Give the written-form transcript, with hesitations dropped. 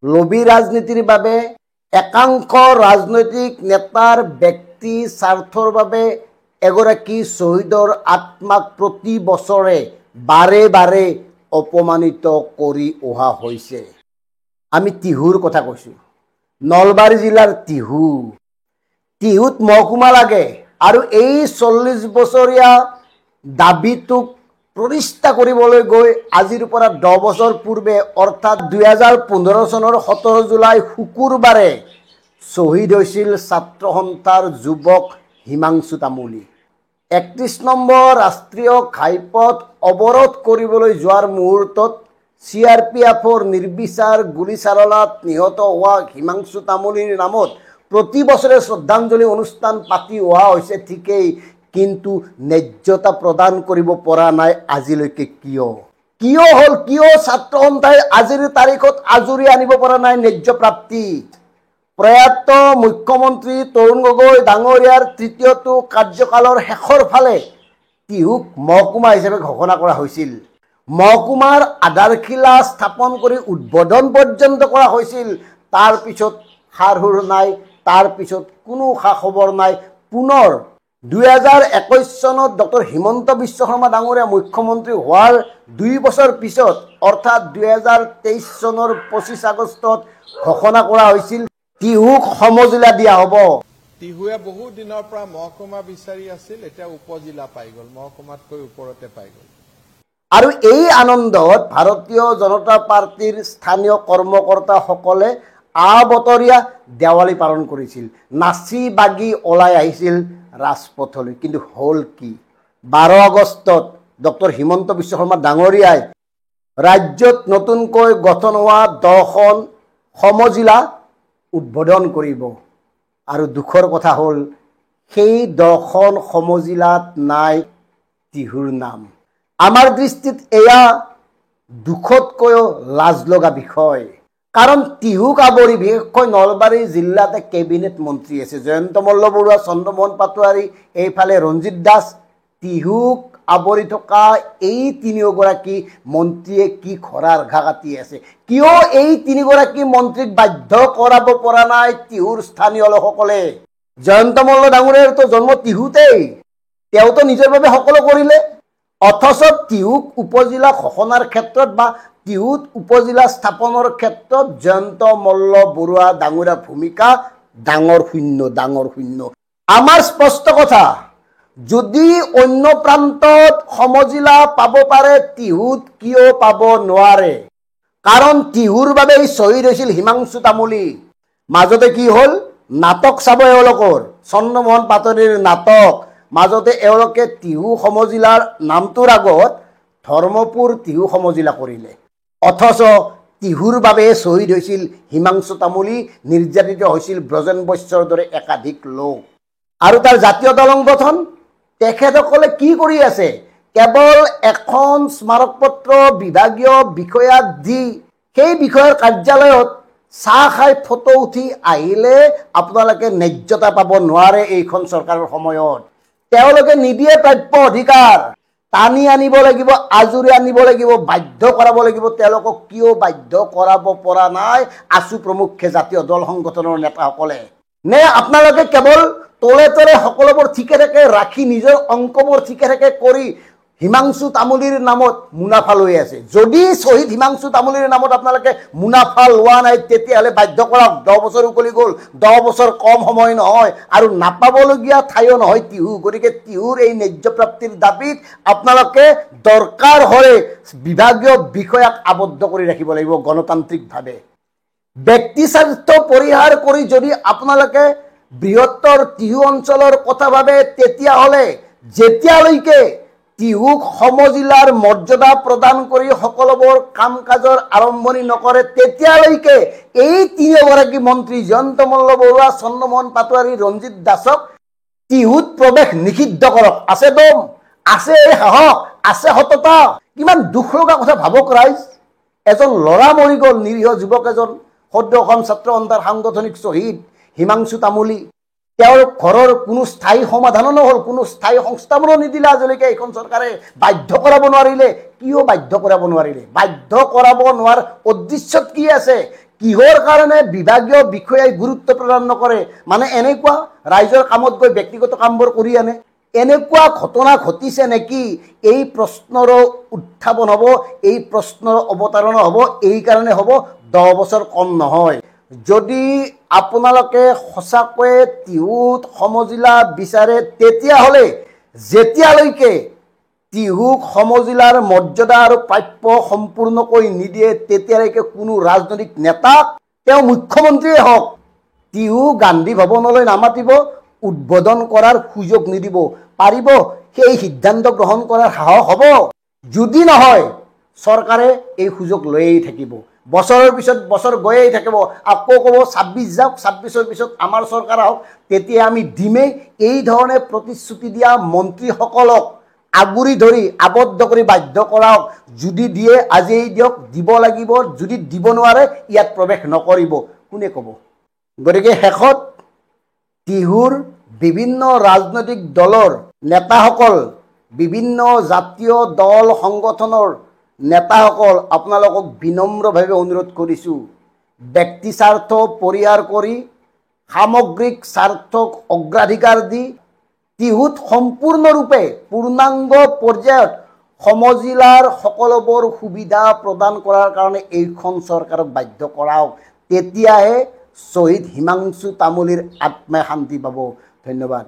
লবি ৰাজনীতিৰ বাবে একাংশ ৰাজনৈতিক নেতাৰ ব্যক্তি স্বাৰ্থৰ বাবে এগৰাকী শ্বহীদৰ আত্মাক প্ৰতি বছৰে বাৰে বাৰে অপমানিত কৰি অহা হৈছে। আমি টিহুৰ কথা কৈছোঁ, নলবাৰী জিলাৰ টিহুত মহকুমা লাগে আৰু এই 40 বছৰীয়া দাবীটোক প্ৰতিষ্ঠা কৰিবলৈ গৈ আজিৰ পৰা 10 বছৰ পূৰ্বে অৰ্থাৎ 2015 চনৰ 17 জুলাই শুকুৰবাৰে শ্বহীদ হৈছিল ছাত্ৰ সন্থাৰ যুৱক হিমাংশু তামুলী। 31 নম্বৰ ৰাষ্ট্ৰীয় ঘাইপথ অৱৰোধ কৰিবলৈ যোৱাৰ মুহূৰ্তত CRPFৰ নিৰ্বিচাৰ গুলীচালনাত নিহত হোৱা হিমাংশু তামুলীৰ নামত প্ৰতি বছৰে শ্ৰদ্ধাঞ্জলি অনুষ্ঠান পাতি অহা হৈছে ঠিকেই, কিন্তু ন্যায্যতা প্ৰদান কৰিব পৰা নাই আজিলৈকে। কিয় হ'ল? কিয় ছাত্ৰ সন্থাই আজিৰ তাৰিখত আজৰি আনিব পৰা নাই ন্যায্য প্ৰাপ্তি? প্ৰয়াত মুখ্যমন্ত্ৰী তৰুণ গগৈ ডাঙৰীয়াৰ তৃতীয়টো কাৰ্যকালৰ শেষৰ ফালে টিহুক মহকুমা হিচাপে ঘোষণা কৰা হৈছিল। মহকুমাৰ আধাৰশিলা স্থাপন কৰি উদ্বোধন পৰ্যন্ত কৰা হৈছিল। তাৰ পিছত সাৰ সুৰ নাই, তাৰ পিছত কোনো খা খবৰ নাই। পুনৰ 2021 চনত ডক্টৰ হিমন্ত বিশ্ব শৰ্মা ডাঙৰীয়া মুখ্যমন্ত্ৰী হোৱাৰ 2 বছৰ পিছত অৰ্থাৎ 2023 চনৰ 25 আগষ্টত ঘোষণা কৰা হৈছিল টিহুক সমজিলা দিয়া হ'ব। টিহুৱে বহু দিনৰ পৰা মহকুমা বিচাৰি আছিল, এতিয়া উপজিলা পাই গ'ল, মহকুমাতকৈ ওপৰতে পাই গ'ল। আৰু এই আনন্দত ভাৰতীয় জনতা পাৰ্টিৰ স্থানীয় কৰ্মকৰ্তাসকলে আবতৰীয়া দেৱালী পালন কৰিছিল, নাচি বাগি ওলাই আহিছিল ৰাজপথলৈ। কিন্তু হ'ল কি? 12 আগষ্টত ডক্টৰ হিমন্ত বিশ্ব শৰ্মা ডাঙৰীয়াই ৰাজ্যত নতুনকৈ গঠন হোৱা 10খন সমজিলা উদ্বোধন কৰিব। আৰু দুখৰ কথা হ'ল সেই 10খন সমজিলাত নাই টিহুৰ নাম। আমাৰ দৃষ্টিত এয়া দুখতকৈও লাজ লগা বিষয়। কাৰণ টিহুক আৱৰি বিশেষকৈ নলবাৰী জিলাতে কেবিনেট মন্ত্ৰী আছে, জয়ন্ত মল্ল বৰুৱা, চন্দ্ৰমোহন পাটোৱাৰী, এইফালে ৰঞ্জিত দাস। টিহুক আৱৰি থকা এই 3গৰাকী মন্ত্ৰীয়ে কি খৰাৰ ঘা কাটি আছে? কিয় এই 3গৰাকী মন্ত্ৰীক বাধ্য কৰাব পৰা নাই টিহুৰ স্থানীয় লোকসকলে? জয়ন্ত মল্ল ডাঙৰীয়াৰতো জন্ম টিহুতেই, তেওঁতো নিজৰ বাবে সকলো কৰিলে। অথচ টিহুক উপজিলা ঘোষণাৰ ক্ষেত্ৰত বা টিহুত উপজিলা স্থাপনৰ ক্ষেত্ৰত জয়ন্ত মল্ল বৰুৱা ডাঙৰীয়াৰ ভূমিকা ডাঙৰ শূন্য। আমাৰ স্পষ্ট কথা, যদি অন্য প্ৰান্তত সমজিলা পাব পাৰে, টিহুত কিয় পাব নোৱাৰে? কাৰণ টিহুৰ বাবে শ্বহীদ হৈছিল হিমাংশু তামুলী। মাজতে কি হ'ল? নাটক চাব এওঁলোকৰ, চন্দ্ৰমোহন পাটোৱাৰীৰ নাটক। মাজতে এওঁলোকে টিহু সমজিলাৰ নামটোৰ আগত ধৰ্মপুৰ টিহু সমজিলা কৰিলে। অথচ টিহুৰ বাবে শ্বহীদ হৈছিল হিমাংশু তামুলী, নিৰ্যাতিত হৈছিল ব্ৰজেন বৈশ্যৰ দৰে একাধিক লোক। আৰু তাৰ জাতীয় দলং গঠন তেখেতসকলে কি কৰি আছে? কেৱল এখন স্মাৰক পত্ৰ বিভাগীয় বিষয়াক দি সেই বিষয়াৰ কাৰ্যালয়ত চাহ খাই ফটো উঠি আহিলে আপোনালোকে ন্যায্যতা পাব নোৱাৰে। এইখন চৰকাৰৰ সময়ত তেওঁলোকে নিদিয়ে প্ৰাপ্য অধিকাৰ, টানি আনিব লাগিব, আজুৰি আনিব লাগিব, বাধ্য কৰাব লাগিব। তেওঁলোকক কিয় বাধ্য কৰাব পৰা নাই আছু প্ৰমুখ্যে জাতীয় দল সংগঠনৰ নেতাসকলে? নে আপোনালোকে কেৱল তলে তলে সকলোবোৰ ঠিকে থাকে ৰাখি নিজৰ অংকবোৰ ঠিকে থাকে কৰি হিমাংশু তামুলীৰ নামত মুনাফা লৈ আছে? যদি শ্বহীদ হিমাংশু তামুলীৰ নামত আপোনালোকে মুনাফা লোৱা নাই, তেতিয়াহ'লে বাধ্য কৰক। 10 বছৰ উকলি গ'ল, 10 বছৰ কম সময় নহয়, আৰু নাপাবলগীয়া ঠাইও নহয় টিহু। গতিকে টিহুৰ এই ন্যায্য প্ৰাপ্তিৰ দাবীত আপোনালোকে দৰকাৰ হ'লে বিভাগীয় বিষয়াক আবদ্ধ কৰি ৰাখিব লাগিব গণতান্ত্ৰিকভাৱে। ব্যক্তি স্বাৰ্থ পৰিহাৰ কৰি যদি আপোনালোকে বৃহত্তৰ টিহু অঞ্চলৰ কথা ভাবে, তেতিয়াহ'লে যেতিয়ালৈকে টিহুক সমজিলাৰ মৰ্যাদা প্ৰদান কৰি সকলোবোৰ কাম কাজৰ আৰম্ভণি নকৰে, তেতিয়ালৈকে এই 3গৰাকী মন্ত্ৰী জয়ন্ত মল্ল বৰুৱা, চন্দ্ৰমোহন পাটোৱাৰী, ৰঞ্জিত দাসক টিহুত প্ৰৱেশ নিষিদ্ধ কৰক। আছে দম, আছে সাহস, আছে সততা। কিমান দুখ লগা কথা ভাবক ৰাইজ। এজন ল'ৰা মৰি গ'ল, নিৰীহ যুৱক এজন, সদ্য অসম ছাত্ৰ সন্থাৰ সাংগঠনিক শ্বহীদ হিমাংশু তামুলী। তেওঁৰ ঘৰৰ কোনো স্থায়ী সমাধানো নহ'ল, কোনো স্থায়ী সংস্থাপনো নিদিলে আজিলৈকে এইখন চৰকাৰে। বাধ্য কৰাব নোৱাৰিলে। কিয় বাধ্য কৰাব নোৱাৰিলে? বাধ্য কৰাব নোৱাৰাৰ উদ্দেশ্যত কি আছে? কিহৰ কাৰণে বিভাগীয় বিষয়াই গুৰুত্ব প্ৰদান নকৰে? মানে এনেকুৱা ৰাইজৰ কামত গৈ ব্যক্তিগত কামবোৰ কৰি আনে, এনেকুৱা ঘটনা ঘটিছে নেকি? এই প্ৰশ্নৰ উত্থাপন হ'ব, এই প্ৰশ্নৰ অৱতাৰণা হ'ব। এই কাৰণে হ'ব 10 বছৰ কম নহয়। যদি আপোনালোকে সঁচাকৈয়ে টিহুক সমজিলা বিচাৰে, তেতিয়াহ'লে যেতিয়ালৈকে টিহুক সমজিলাৰ মৰ্যাদা আৰু প্ৰাপ্য সম্পূৰ্ণকৈ নিদিয়ে, তেতিয়ালৈকে কোনো ৰাজনৈতিক নেতাক, তেওঁ মুখ্যমন্ত্ৰীয়ে হওক, টিহু গান্ধী ভৱনলৈ নামাতিব, উদ্বোধন কৰাৰ সুযোগ নিদিব। পাৰিব সেই সিদ্ধান্ত গ্ৰহণ কৰাৰ সাহস হ'ব? যদি নহয়, চৰকাৰে এই সুযোগ লৈয়ে থাকিব। বছৰৰ পিছত বছৰ গৈয়ে থাকিব, আকৌ ক'ব 26 যাওক, 26ৰ পিছত আমাৰ চৰকাৰ আহক, তেতিয়া আমি দিমেই। এই ধৰণে প্ৰতিশ্ৰুতি দিয়া মন্ত্ৰীসকলক আগুৰি ধৰি আবদ্ধ কৰি বাধ্য কৰাওক। যদি দিয়ে আজিয়েই দিয়ক, দিব লাগিব। যদি দিব নোৱাৰে, ইয়াত প্ৰৱেশ নকৰিব। কোনে ক'ব? গতিকে শেষত টিহুৰ বিভিন্ন ৰাজনৈতিক দলৰ নেতাসকল, বিভিন্ন জাতীয় দল সংগঠনৰ নেতাসকল, আপোনালোকক বিনম্ৰভাৱে অনুৰোধ কৰিছোঁ, ব্যক্তি স্বাৰ্থ পৰিহাৰ কৰি সামগ্ৰিক স্বাৰ্থক অগ্ৰাধিকাৰ দি টিহুত সম্পূৰ্ণৰূপে পূৰ্ণাংগ পৰ্যায়ত সমজিলাৰ সকলোবোৰ সুবিধা প্ৰদান কৰাৰ কাৰণে এইখন চৰকাৰক বাধ্য কৰাওক। তেতিয়াহে শ্বহীদ হিমাংশু তামুলীৰ আত্মাই শান্তি পাব। ধন্যবাদ।